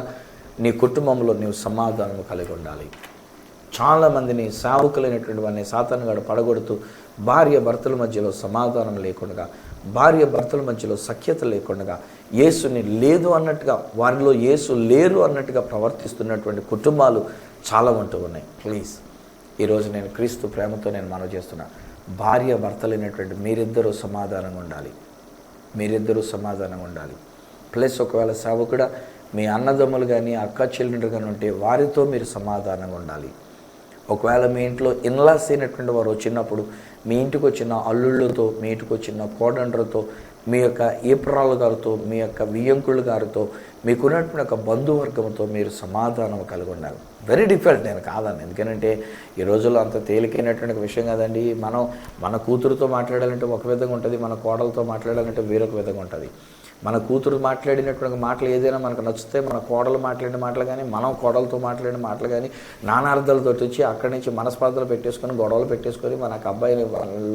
నీ కుటుంబంలో నీవు సమాధానం కలిగి ఉండాలి. చాలామందిని సేవకులైనటువంటి వారిని సాతానుగాడు పడగొడుతూ భార్య భర్తల మధ్యలో సమాధానం లేకుండా, భార్య భర్తల మధ్యలో సఖ్యత లేకుండా, యేసుని లేదు అన్నట్టుగా, వారిలో యేసు లేరు అన్నట్టుగా ప్రవర్తిస్తున్నటువంటి కుటుంబాలు చాలా ఉంటూ ఉన్నాయి. ప్లీజ్ ఈరోజు నేను క్రీస్తు ప్రేమతో నేను మనవి చేస్తున్నా, భార్య భర్తలైనటువంటి మీరిద్దరూ సమాధానంగా ఉండాలి, మీరిద్దరూ సమాధానంగా ఉండాలి. ప్లస్ ఒకవేళ సేవకుడా మీ అన్నదమ్ములు కానీ అక్క చెల్లెండ్రు కానీ ఉంటే వారితో మీరు సమాధానంగా ఉండాలి. ఒకవేళ మీ ఇంట్లో ఇన్లాస్ అయినటువంటి వారు వచ్చినప్పుడు మీ ఇంటికి వచ్చిన అల్లుళ్ళతో, మీ ఇంటికి వచ్చిన కోడండ్రతో, మీ యొక్క ఏప్రాలు గారితో, మీ యొక్క వియ్యంకుళ్ళు గారితో, మీకున్నటువంటి ఒక బంధువర్గంతో మీరు సమాధానం కలిగి ఉండాలి. వెరీ డిఫికల్ట్, నేను కాదని, ఎందుకంటే ఈ రోజుల్లో అంత తేలికైనటువంటి విషయం కాదండి. మన కూతురుతో మాట్లాడాలంటే ఒక విధంగా ఉంటుంది, మన కోడలతో మాట్లాడాలంటే వేరొక విధంగా ఉంటుంది. మన కూతురు మాట్లాడినటువంటి మాటలు ఏదైనా మనకు నచ్చితే, మన కోడలు మాట్లాడిన మాటలు కానీ, మనం కోడలతో మాట్లాడిన మాటలు కానీ నానార్థాలతో వచ్చి అక్కడి నుంచి మనస్పర్ధలు పెట్టేసుకొని, గొడవలు పెట్టేసుకొని, మనకు అబ్బాయిని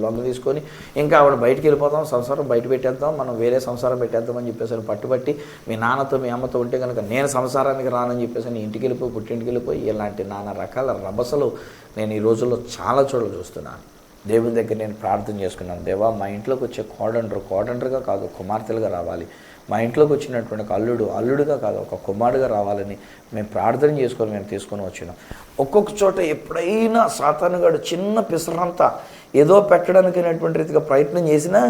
లొంగ తీసుకొని ఇంకా ఆవిడ బయటికి వెళ్ళిపోతాం, సంసారం బయట పెట్టేద్దాం, మనం వేరే సంసారం పెట్టేద్దామని చెప్పేసి పట్టుబట్టి మీ నాన్నతో మీ అమ్మతో ఉంటే కనుక నేను సంసారానికి రానని చెప్పేసి ఇంటికి వెళ్ళిపోయి, పుట్టింటికి వెళ్ళిపోయి, ఇలాంటి నానా రకాల రభసలు నేను ఈ రోజుల్లో చాలా చోట్ల చూస్తున్నాను. దేవుని దగ్గర నేను ప్రార్థన చేసుకున్నాను, దేవా మా ఇంట్లోకి వచ్చే కోడండ్రుగా కాదు కుమార్తెలుగా రావాలి, మా ఇంట్లోకి వచ్చినటువంటి అల్లుడుగా కాదు ఒక కుమారుడుగా రావాలని మేము ప్రార్థన చేసుకొని మేము తీసుకొని వచ్చినాం. ఒక్కొక్క చోట ఎప్పుడైనా సాతానుగాడు చిన్న పిసరంతా ఏదో పెట్టడానికైనటువంటి రీతిగా ప్రయత్నం చేసినా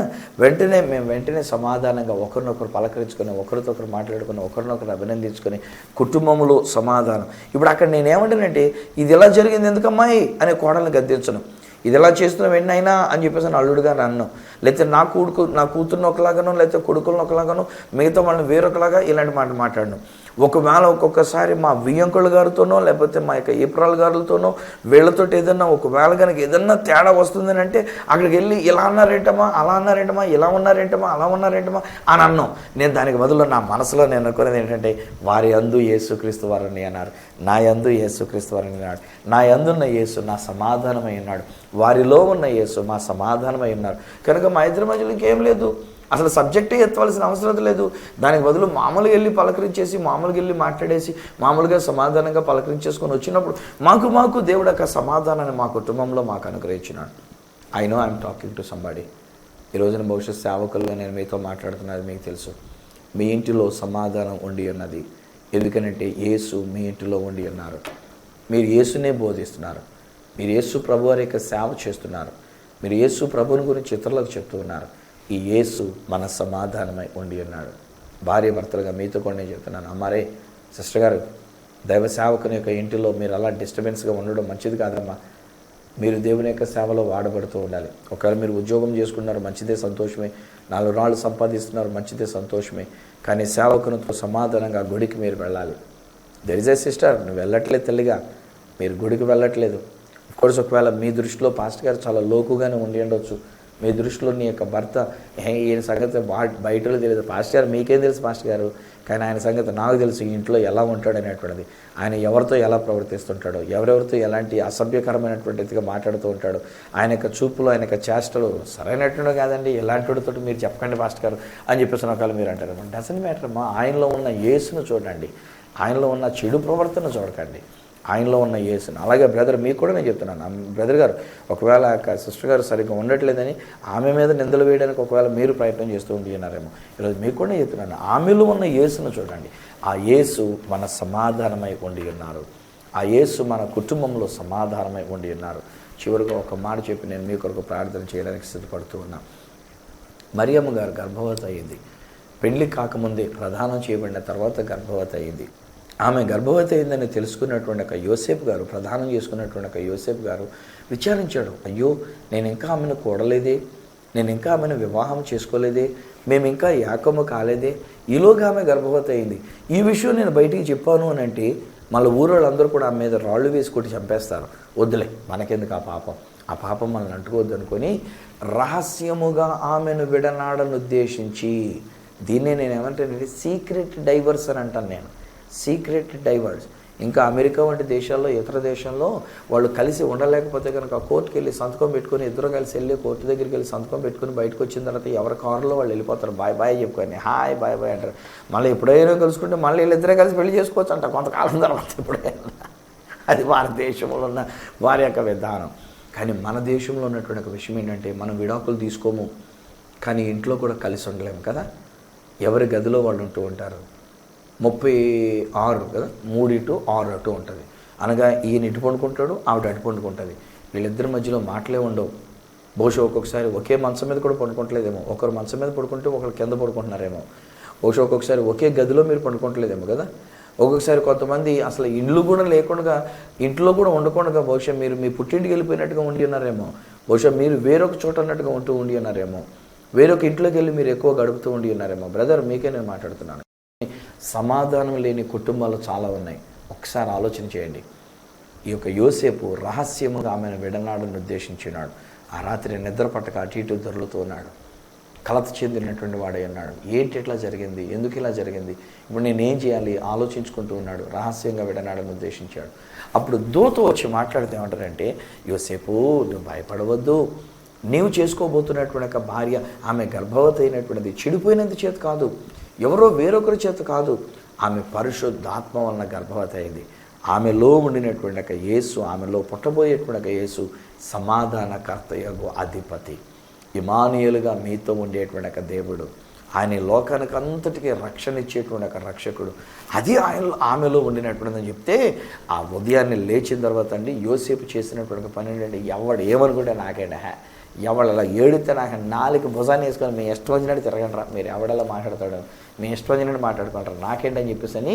వెంటనే సమాధానంగా ఒకరినొకరు పలకరించుకొని, ఒకరితో ఒకరు మాట్లాడుకొని, ఒకరినొకరు అభినందించుకొని కుటుంబంలో సమాధానం. ఇప్పుడు అక్కడ నేనేమంటానంటే ఇది ఎలా జరిగింది ఎందుకమ్మాయి అనే కోడల్ని గద్దించను, ఇది ఎలా చేస్తున్నావు ఎన్నైనా అని చెప్పేసి అల్లుడుగా నన్ను, లేకపోతే నా కూతురుని ఒకలాగానో, లేకపోతే కొడుకులను ఒకలాగానో, మిగతా వాళ్ళని వేరొకలాగా ఇలాంటి మాట మాట్లాడను. ఒకవేళ ఒక్కొక్కసారి మా వియ్యంకుల గారితోనో, లేకపోతే మా యొక్క ఏప్రాల్ గారులతోనో వీళ్ళతో ఏదన్నా ఒకవేళ కనుక ఏదన్నా తేడా వస్తుందని అంటే అక్కడికి వెళ్ళి ఇలా అన్నారేంటమా, అలా అన్నారేంటమా, ఇలా ఉన్నారేంటమా, అలా ఉన్నారేంటమా అని అన్నాం. నేను దానికి బదులు నా మనసులో నేను అనుకునేది ఏంటంటే వారి యందు యేసుక్రీస్తు వారని అన్నారు, నా యందు యేసుక్రీస్తు వారని అన్నాడు, నా యందున్న యేసు నా సమాధానమై ఉన్నాడు, వారిలో ఉన్న యేసు మా సమాధానమై ఉన్నారు. కనుక మా ఇద్దరి మధ్యలో ఇంకేం లేదు, అసలు సబ్జెక్టే ఎత్తవలసిన అవసరం లేదు. దానికి బదులు మామూలుగా వెళ్ళి పలకరించేసి, మామూలుగా వెళ్ళి మాట్లాడేసి, మామూలుగా సమాధానంగా పలకరించేసుకొని వచ్చినప్పుడు మాకు దేవుడు యొక్క సమాధానాన్ని మా కుటుంబంలో మాకు అనుగ్రహించినాడు. I know I'm talking to somebody. ఈ రోజున భవిష్యత్ సేవకుల్లో నేను మీతో మాట్లాడుతున్నది మీకు తెలుసు. మీ ఇంటిలో సమాధానం ఉండి ఉన్నది, ఎందుకనంటే యేసు మీ ఇంటిలో ఉండి ఉన్నారు. మీరు యేసునే బోధిస్తున్నారు, మీరు యేసు ప్రభు వారి యొక్క సేవ చేస్తున్నారు, మీరు యేసు ప్రభుని గురించి ఇతరులకు చెప్తూ ఉన్నారు. ఈ యేసు మన సమాధానమై ఉండి ఉన్నాడు. భార్య భర్తలుగా మీతో కూడా నేను చెప్తున్నాను, అమ్మారే సిస్టర్ గారు, దైవ సేవకుని యొక్క ఇంటిలో మీరు అలా డిస్టర్బెన్స్గా ఉండడం మంచిది కాదమ్మా. మీరు దేవుని యొక్క సేవలో వాడబడుతూ ఉండాలి. ఒకవేళ మీరు ఉద్యోగం చేసుకున్నారు మంచిదే, సంతోషమే, 4 రాళ్ళు సంపాదిస్తున్నారు మంచిదే, సంతోషమే, కానీ సేవకునితో సమాధానంగా గుడికి మీరు వెళ్ళాలి. దెర్ ఇస్ ఏ సిస్టర్, నువ్వు వెళ్ళట్లేదు తల్లిగా, మీరు గుడికి వెళ్ళట్లేదు. అఫ్కోర్స్ ఒకవేళ మీ దృష్టిలో పాస్టర్ గారు చాలా లోకుగానే ఉండి ఉండొచ్చు, మీ దృష్టిలో నీ యొక్క భర్త ఈయన సంగతి బయటలో తెలియదు, పాస్టర్ గారు మీకేం తెలుసు పాస్టర్ గారు, కానీ ఆయన సంగతి నాకు తెలుసు, ఇంట్లో ఎలా ఉంటాడు అనేటువంటిది, ఆయన ఎవరితో ఎలా ప్రవర్తిస్తుంటాడో, ఎవరెవరితో ఎలాంటి అసభ్యకరమైనటువంటి రీతిగా మాట్లాడుతూ ఉంటాడు, ఆయన యొక్క చూపులు, ఆయన యొక్క చేష్టలు సరైనట్టు కాదండి, ఎలాంటితో మీరు చెప్పకండి పాస్టర్ గారు అని చెప్పేసి ఒకవేళ మీరు అంటారు. డజంట్ మ్యాటర్ అమ్మా, ఆయనలో ఉన్న యేసును చూడండి, ఆయనలో ఉన్న చెడు ప్రవర్తన చూడకండి. ఆయనలో ఉన్న యేసుని. అలాగే బ్రదర్ మీకు కూడా నేను చెప్తున్నాను, బ్రదర్ గారు ఒకవేళ సిస్టర్ గారు సరిగ్గా ఉండట్లేదని ఆమె మీద నిందలు వేయడానికి ఒకవేళ మీరు ప్రయత్నం చేస్తూ ఉంటున్నారేమో, ఈరోజు మీకు కూడా నేను చెప్తున్నాను, ఆమెలో ఉన్న యేసును చూడండి. ఆ యేసు మన సమాధానమై ఉండి ఉన్నారు. ఆ యేసు మన కుటుంబంలో సమాధానమై ఉండి ఉన్నారు. చివరిగా ఒక మాట చెప్పి నేను మీ కొరకు ప్రార్థన చేయడానికి సిద్ధపడుతూ ఉన్నా. మరియమ్మ గారు గర్భవతి అయ్యింది. పెళ్లి కాకముందే, ప్రదానం చేయబడిన తర్వాత గర్భవతి అయ్యింది. ఆమె గర్భవతి అయిందని తెలుసుకున్నటువంటి ఒక యోసేపు గారు, ప్రదానం చేసుకున్నటువంటి ఒక యోసేపు గారు విచారించాడు, అయ్యో నేను ఇంకా ఆమెను కూడలేదే, నేను ఇంకా ఆమెను వివాహం చేసుకోలేదే, మేము ఇంకా ఏకము కాలేదే, ఈలోగా ఆమె గర్భవతి అయింది. ఈ విషయం నేను బయటికి చెప్పాను అని అంటే మళ్ళీ ఊరోళ్ళందరూ కూడా ఆమె మీద రాళ్ళు వేసి కొట్టి చంపేస్తారు. వద్దులే, మనకెందుకు ఆ పాపం మనల్ని అంటుకోవద్దు అనుకొని రహస్యముగా ఆమెను విడనాడను ఉద్దేశించి, దీన్నే నేను ఏమంటానంటే సీక్రెట్ డైవర్స్ అని అంటాను నేను. Secret divorce. ఇంకా అమెరికా వంటి దేశాల్లో, ఇతర దేశంలో వాళ్ళు కలిసి ఉండలేకపోతే కనుక కోర్టుకి వెళ్ళి సంతకం పెట్టుకొని, ఇద్దరు కలిసి వెళ్ళి కోర్టు దగ్గరికి వెళ్ళి సంతకం పెట్టుకుని బయటకు వచ్చిన తర్వాత ఎవరి కారులో వాళ్ళు వెళ్ళిపోతారు. బాయ్ బాయ్ చెప్పుకొని, హాయ్ బాయ్ బాయ్ అంటారు. మళ్ళీ ఎప్పుడైనా కలుసుకుంటే మళ్ళీ వీళ్ళిద్దరే కలిసి పెళ్లి చేసుకోవచ్చు అంట కొంతకాలం తర్వాత ఎప్పుడైనా. అది భారతదేశంలో ఉన్న వారి యొక్క విధానం. కానీ మన దేశంలో ఉన్నటువంటి ఒక విషయం ఏంటంటే, మనం విడాకులు తీసుకోము, కానీ ఇంట్లో కూడా కలిసి ఉండలేము కదా. ఎవరి గదిలో వాళ్ళు ఉంటూ ఉంటారు. 36 కదా, 3:6 అటు ఉంటుంది. అనగా ఈయన ఇటు పండుకుంటాడు, ఆవిడ అటు పండుకుంటుంది. వీళ్ళిద్దరి మధ్యలో మాటలే ఉండవు. బహుశా ఒక్కొక్కసారి ఒకే మంచం మీద కూడా పండుకోవట్లేదేమో, ఒకరు మంచం మీద పడుకుంటే ఒకరు కింద పడుకుంటున్నారేమో. బహుశా ఒక్కొక్కసారి ఒకే గదిలో మీరు పండుకోవట్లేదేమో కదా. ఒక్కొక్కసారి కొంతమంది అసలు ఇండ్లు కూడా లేకుండా, ఇంట్లో కూడా ఉండకుండా బహుశా మీరు మీ పుట్టింటికి వెళ్ళిపోయినట్టుగా ఉండి ఉన్నారేమో. బహుశా మీరు వేరొక చోట అన్నట్టుగా ఉండి ఉన్నారేమో. వేరొక ఇంట్లోకి వెళ్ళి మీరు ఎక్కువ గడుపుతూ ఉండి ఉన్నారేమో. బ్రదర్, మీకే నేను మాట్లాడుతున్నాను. సమాధానం లేని కుటుంబాలు చాలా ఉన్నాయి. ఒకసారి ఆలోచన చేయండి. ఈ యొక్క యోసేపు రహస్యముగా ఆమెను విడనాడని ఉద్దేశించినాడు. ఆ రాత్రి నిద్ర పట్టక అటు ఇటు దొర్లుతూ ఉన్నాడు. కలత చెందినటువంటి వాడే ఉన్నాడు. ఏంటి ఇట్లా జరిగింది, ఎందుకు ఇలా జరిగింది, ఇప్పుడు నేనేం చేయాలి ఆలోచించుకుంటూ ఉన్నాడు. రహస్యంగా విడనాడని ఉద్దేశించాడు. అప్పుడు దూత వచ్చి మాట్లాడితే ఏమంటారంటే, యోసేపు నువ్వు భయపడవద్దు, నీవు చేసుకోబోతున్నటువంటి ఒక భార్య ఆమె గర్భవతి అయినటువంటిది చెడిపోయినంత చేత కాదు, ఎవరో వేరొకరి చేత కాదు, ఆమె పరిశుద్ధాత్మ వలన గర్భవతి అయింది. ఆమెలో ఉండినటువంటి ఒక యేసు, ఆమెలో పుట్టబోయేటువంటి ఒక యేసు సమాధానకర్తయగు అధిపతి, ఇమానుయేలుగా మీతో ఉండేటువంటి ఒక దేవుడు, ఆయన లోకానికి అంతటికీ రక్షణ ఇచ్చేటువంటి ఒక రక్షకుడు, అది ఆమెలో ఉండినటువంటిదని చెప్తే, ఆ ఉదయాన్నే లేచిన తర్వాత అండి యోసేపు చేసినటువంటి పని ఏంటంటే, ఎవడు ఏమనుకుంటే నాకేంట, ఎవడు అలా ఏడితే నాకు నాలుగు భుజాన్ని వేసుకొని మీ ఇష్టం వచ్చినట్టు తిరగండి, మీరు ఎవడలా మాట్లాడతాడు, మీ ఇష్టం వచ్చినట్టు మాట్లాడుకుంటారు, నాకేంటని చెప్పేసి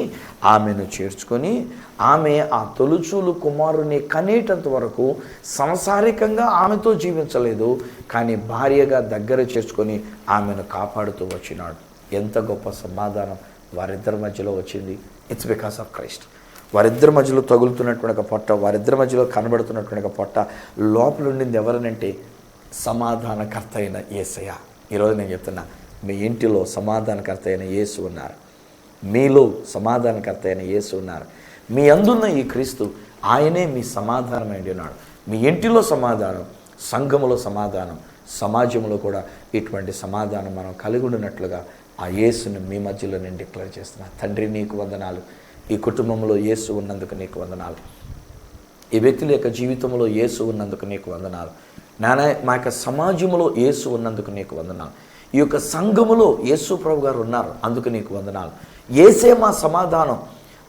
ఆమెను చేర్చుకొని, ఆమె ఆ తొలుచూలు కుమారుని కనేటంత వరకు సంసారికంగా ఆమెతో జీవించలేదు, కానీ భార్యగా దగ్గర చేర్చుకొని ఆమెను కాపాడుతూ వచ్చినాడు. ఎంత గొప్ప సమాధానం వారిద్దరి మధ్యలో వచ్చింది. It's because of Christ. వారిద్దరి మధ్యలో తగులుతున్నటువంటి ఒక పొట్ట, వారిద్దరి మధ్యలో కనబడుతున్నటువంటి ఒక పొట్ట, లోపల ఉండింది ఎవరనంటే సమాధానకర్త అయిన యేసయ్య. ఈరోజు నేను చెప్తున్నా, మీ ఇంటిలో సమాధానకర్త అయిన యేసు ఉన్నారు, మీలో సమాధానకర్త అయిన యేసు ఉన్నారు. మీ అందున్న ఈ క్రీస్తు, ఆయనే మీ సమాధానమైంది ఉన్నాడు. మీ ఇంటిలో సమాధానం, సంఘములో సమాధానం, సమాజంలో కూడా ఇటువంటి సమాధానం మనం కలిగి ఉన్నట్లుగా ఆ యేసుని మీ మధ్యలో నేను డిక్లేర్ చేస్తున్నా. తండ్రి నీకు వందనాలు, ఈ కుటుంబంలో యేసు ఉన్నందుకు నీకు వందనాలు, ఈ వ్యక్తుల యొక్క జీవితంలో యేసు ఉన్నందుకు నీకు వందనాలు నాన్న. మా యొక్క సమాజంలో యేసు ఉన్నందుకు నీకు వందనాలు. ఈ యొక్క సంఘములో యేసు ప్రభు గారు ఉన్నారు, అందుకు నీకు వందనాలు. యేసే మా సమాధానం.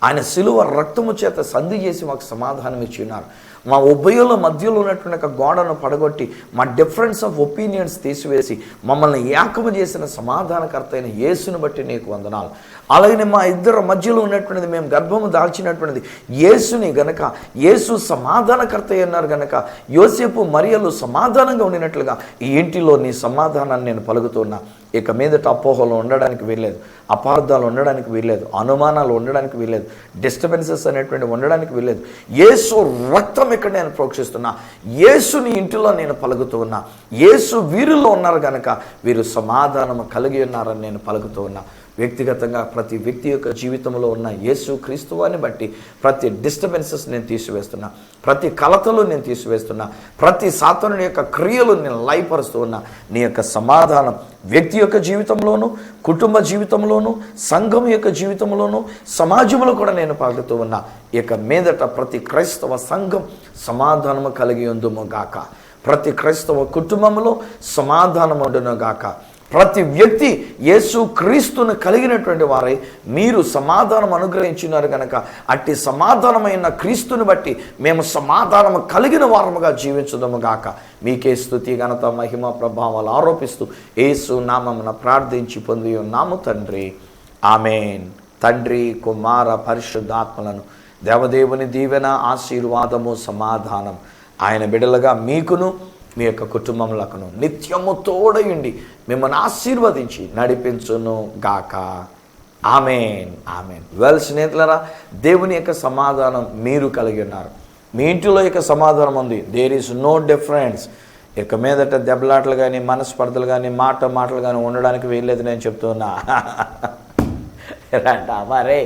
ఆయన సిలువ రక్తము చేత సంధి చేసి మాకు సమాధానం ఇచ్చి ఉన్నారు. మా ఉభయుల మధ్యలో ఉన్నటువంటి ఒక గోడను పడగొట్టి, మా డిఫరెన్స్ ఆఫ్ ఒపీనియన్స్ తీసివేసి మమ్మల్ని ఏకము చేసిన సమాధానకర్త అయిన యేసును బట్టి నీకు వందనాలు. అలాగనే మా ఇద్దరు మధ్యలో ఉన్నటువంటిది, మేము గర్భము దాల్చినటువంటిది యేసుని గనక, యేసు సమాధానకర్త అన్నారు గనక, యోసేపు మరియలు సమాధానంగా ఉండినట్లుగా ఈ ఇంటిలో నీ సమాధానాన్ని నేను పలుకుతున్నా. ఇక మీదట అపోహలు ఉండడానికి వీల్లేదు, అపార్థాలు ఉండడానికి వీల్లేదు, అనుమానాలు ఉండడానికి వీల్లేదు, డిస్టర్బెన్సెస్ అనేటువంటి ఉండడానికి వీల్లేదు. యేసు రక్తం ఇక్కడ నేను ప్రోక్షిస్తున్నా, యేసుని ఇంటిలో నేను పలుకుతూ ఉన్నా. యేసు వీరిలో ఉన్నారు కనుక వీరు సమాధానము కలిగి ఉన్నారని నేను పలుకుతూ ఉన్నా. వ్యక్తిగతంగా ప్రతి వ్యక్తి యొక్క జీవితంలో ఉన్న యేసు క్రీస్తువాన్ని బట్టి ప్రతి డిస్టర్బెన్సెస్ నేను తీసివేస్తున్నా, ప్రతి కలతలు నేను తీసివేస్తున్నా, ప్రతి సాతానుని యొక్క క్రియలు నేను లయపరుస్తూ ఉన్నా. నీ యొక్క సమాధానం వ్యక్తి యొక్క జీవితంలోనూ, కుటుంబ జీవితంలోనూ, సంఘం యొక్క జీవితంలోనూ, సమాజంలో కూడా నేను పాలుతూ ఉన్నా. ఇక మీదట ప్రతి క్రైస్తవ సంఘం సమాధానము కలిగి ఉందుము గాక, ప్రతి క్రైస్తవ కుటుంబంలో సమాధానం ఉండును గాక. ప్రతి వ్యక్తి యేసు క్రీస్తును కలిగినటువంటి వారై మీరు సమాధానం అనుగ్రహించినారు కనుక అట్టి సమాధానమైన క్రీస్తుని బట్టి మేము సమాధానము కలిగిన వారముగా జీవించుదము గాక. మీకే స్తుతి ఘనత మహిమ ప్రభావాలు ఆరోపిస్తూ యేసు నామమున ప్రార్థించి పొంది ఉన్నాము తండ్రి, ఆమేన్. తండ్రి, కుమార, పరిశుద్ధాత్మలను దేవదేవుని దీవెన, ఆశీర్వాదము, సమాధానం ఆయన బిడ్డలుగా మీకును మీ యొక్క కుటుంబములకును నిత్యము తోడయుండి మిమ్మల్ని ఆశీర్వదించి నడిపించును గాక. ఆమేన్, ఆమేన్. వెల్ స్నేహితులారా, దేవుని యొక్క సమాధానం మీరు కలిగి ఉన్నారు. మీ ఇంటిలో యొక్క సమాధానం ఉంది. There is no difference. ఇక మీదట దెబ్బలాటలు కానీ, మనస్పర్ధలు కానీ, మాటలు కానీ ఉండడానికి వీల్లేదు నేను చెప్తున్నా. అంటా రే,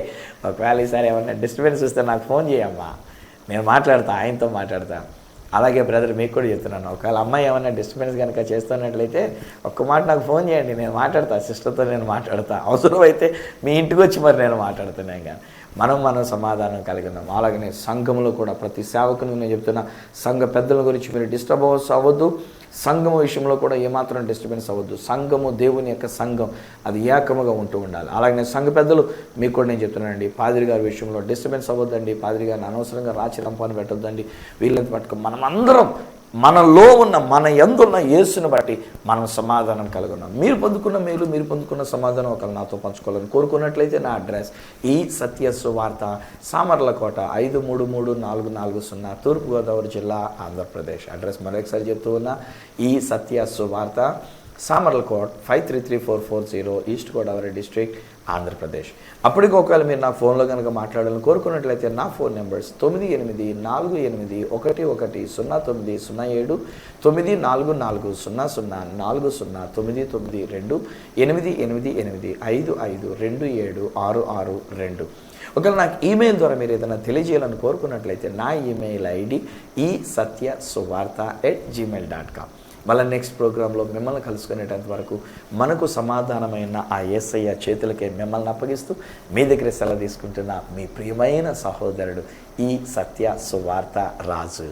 ఒకవేళ ఈసారి ఏమన్నా డిస్టర్బెన్స్ వస్తే నాకు ఫోన్ చేయమ్మా, నేను మాట్లాడతా, ఆయనతో మాట్లాడతా. అలాగే బ్రదర్, మీకు కూడా చెప్తున్నాను, ఒకవేళ అమ్మాయి ఏమైనా డిస్టర్బెన్స్ కనుక చేస్తున్నట్లయితే ఒక్క మాట నాకు ఫోన్ చేయండి, నేను మాట్లాడతా, సిస్టర్తో నేను మాట్లాడతా. అవసరమైతే మీ ఇంటికి వచ్చి మరి నేను మాట్లాడుతున్నాను. కానీ మనం సమాధానం కలిగి ఉన్నాం. అలాగనే సంఘంలో కూడా ప్రతి సేవకుని నేను చెప్తున్నా, సంఘ పెద్దల గురించి మీరు డిస్టర్బ్ అవ్వద్దు. సంఘము విషయంలో కూడా ఏమాత్రం డిస్టర్బెన్స్ అవ్వద్దు. సంఘము దేవుని యొక్క సంఘం, అది ఏకముగా ఉంటూ ఉండాలి. అలాగే సంఘ పెద్దలు మీకు కూడా నేను చెప్తున్నానండి, పాదిరి గారి విషయంలో డిస్టర్బెన్స్ అవ్వద్దండి. పాదిరి గారిని అనవసరంగా రాచి రంపాన్ని పెట్టొద్దండి. వీళ్ళని పట్టుకుని మనమందరం మనలో ఉన్న, మన యందున్న యేసుని బట్టి మనం సమాధానం కలిగి ఉన్నాం. మీరు పొందుకున్న మేలు, మీరు పొందుకున్న సమాధానం ఒకరు నాతో పంచుకోవాలని కోరుకున్నట్లయితే నా అడ్రస్ ఈ సత్య సువార్త, సామర్లకోట 533440, తూర్పుగోదావరి జిల్లా, ఆంధ్రప్రదేశ్. అడ్రస్ మరొకసారి చెప్తూ ఉన్నా, ఈ సత్య సువార్త, సామర్లకోట 533440, ఈస్ట్ గోదావరి డిస్ట్రిక్ట్, ఆంధ్రప్రదేశ్. అప్పటికి ఒకవేళ మీరు నా ఫోన్లో కనుక మాట్లాడాలని కోరుకున్నట్లయితే నా ఫోన్ నెంబర్స్ 9848110907, 9400000999228885527662. ఒకవేళ నాకు ఈమెయిల్ ద్వారా మీరు ఏదైనా తెలియజేయాలని కోరుకున్నట్లయితే నా ఈమెయిల్ ఐడి isathyasuvartha@gmail.com. మళ్ళీ నెక్స్ట్ ప్రోగ్రాంలో మిమ్మల్ని కలుసుకునేటంత వరకు మనకు సమాధానమైన ఆ యేసయ్య చేతులకే మిమ్మల్ని అప్పగిస్తూ మీ దగ్గర సెలవు తీసుకుంటున్న మీ ప్రియమైన సహోదరుడు ఈ సత్య సువార్త రాజు.